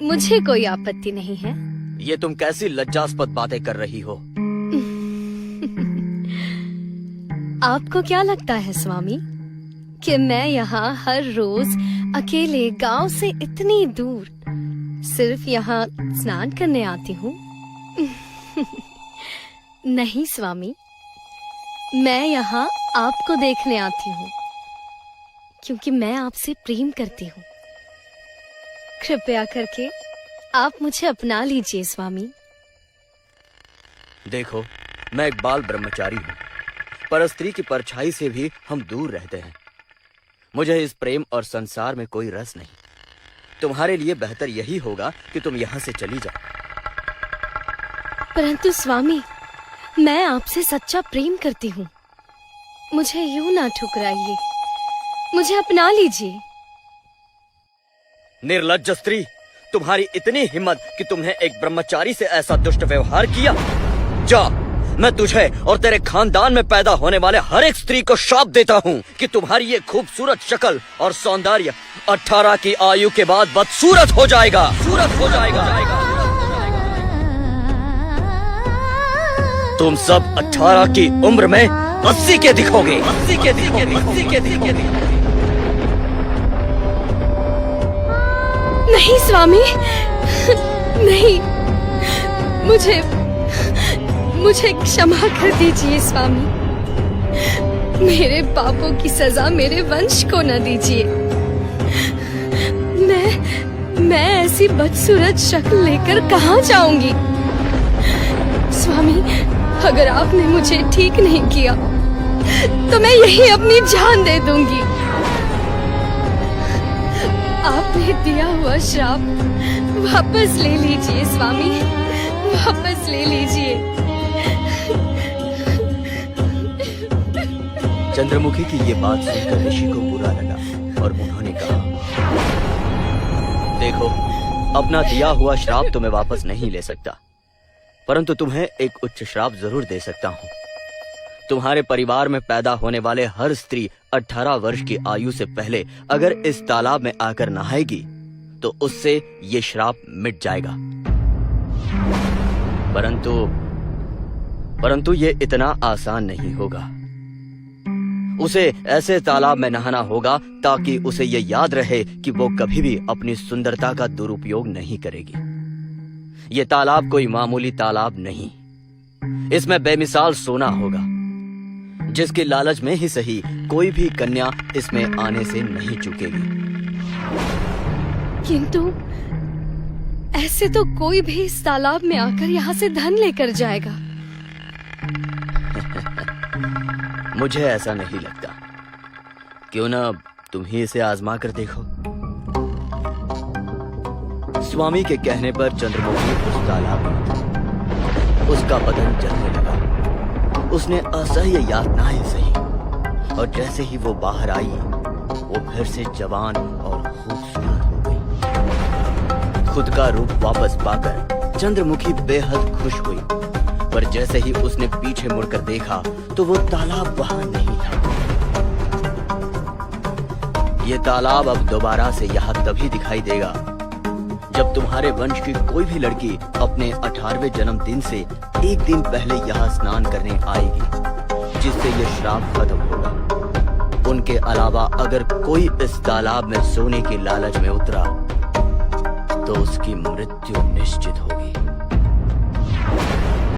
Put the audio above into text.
मुझे कोई आपत्ति नहीं है। ये तुम कैसी लज्जास्पद बातें कर रही हो? आपको क्या लगता है स्वामी कि मैं यहाँ हर रोज अकेले गांव से इतनी दूर सिर्फ यहाँ स्नान करने आती हूँ? नहीं स्वामी, मैं यहाँ आपको देखने आती हूँ क्योंकि मैं आपसे प्रेम करती हूँ। कृपया करके आप मुझे अपना लीजिए स्वामी। देखो, मैं एक बाल ब्रह्मचारी हूँ, पर स्त्री की परछाई से भी हम दूर रहते हैं। मुझे इस प्रेम और संसार में कोई रस नहीं। तुम्हारे लिए बेहतर यही होगा कि तुम यहाँ से चली जाओ। परंतु स्वामी, मैं आपसे सच्चा प्रेम करती हूँ। मुझे यूं ना ठुकराइए, मुझे अपना लीजिए। निर्लज्ज स्त्री, तुम्हारी इतनी हिम्मत कि तुमने एक ब्रह्मचारी से ऐसा दुष्ट व्यवहार किया? जा, मैं तुझे और तेरे खानदान में पैदा होने वाले हर एक स्त्री को श्राप देता हूँ कि तुम्हारी ये खूबसूरत शक्ल और सौंदर्य 18 की आयु के बाद बदसूरत हो जाएगा। तुम सब 18 की उम्र में 80 के दिखोगे। नहीं स्वामी, नहीं, मुझे क्षमा कर दीजिए स्वामी। मेरे पापों की सजा मेरे वंश को न दीजिए। मैं ऐसी बदसूरत शक्ल लेकर कहाँ जाऊंगी? स्वामी, अगर आपने मुझे ठीक नहीं किया तो मैं यही अपनी जान दे दूंगी। आपने दिया हुआ श्राप वापस ले लीजिए स्वामी, वापस ले लीजिए। चंद्रमुखी की ये बात सुनकर ऋषि को बुरा लगा और उन्होंने कहा, देखो, अपना दिया हुआ श्राप तो मैं वापस नहीं ले सकता, परंतु तुम्हें एक उच्च श्राप जरूर दे सकता हूँ। तुम्हारे परिवार में पैदा होने वाले हर स्त्री 18 वर्ष की आयु से पहले अगर इस तालाब में आकर नहाएगी तो उससे ये श्राप मिट जाएगा। परंतु ये इतना आसान नहीं होगा। उसे ऐसे तालाब में नहाना होगा ताकि उसे ये याद रहे कि वो कभी भी अपनी सुंदरता का दुरुपयोग नहीं करेगी। ये तालाब कोई मामूली तालाब नहीं, इसमें बेमिसाल सोना होगा, जिसके लालच में ही सही कोई भी कन्या इसमें आने से नहीं चूकेगी। किंतु ऐसे तो कोई भी इस तालाब में आकर यहाँ से धन लेकर जाएगा। मुझे ऐसा नहीं लगता। क्यों ना तुम ही इसे आजमा कर देखो। स्वामी के कहने पर चंद्रमुखी उस तालाब में उसका बदन जलने लगा। उसने असह्य यातनाएं सही और जैसे ही वो बाहर आई वो फिर से जवान और खूबसूरत हो गई। खुद का रूप वापस पाकर चंद्रमुखी बेहद खुश हुई, पर जैसे ही उसने पीछे मुड़कर देखा तो वो तालाब वहां नहीं था। ये तालाब अब दोबारा से यहाँ तभी दिखाई देगा जब तुम्हारे वंश की कोई भी लड़की अपने 18वें जन्मदिन से एक दिन पहले यहाँ स्नान करने आएगी, जिससे ये श्राप खत्म होगा। उनके अलावा अगर कोई इस तालाब में सोने के लालच में उतरा तो उसकी मृत्यु निश्चित होगी।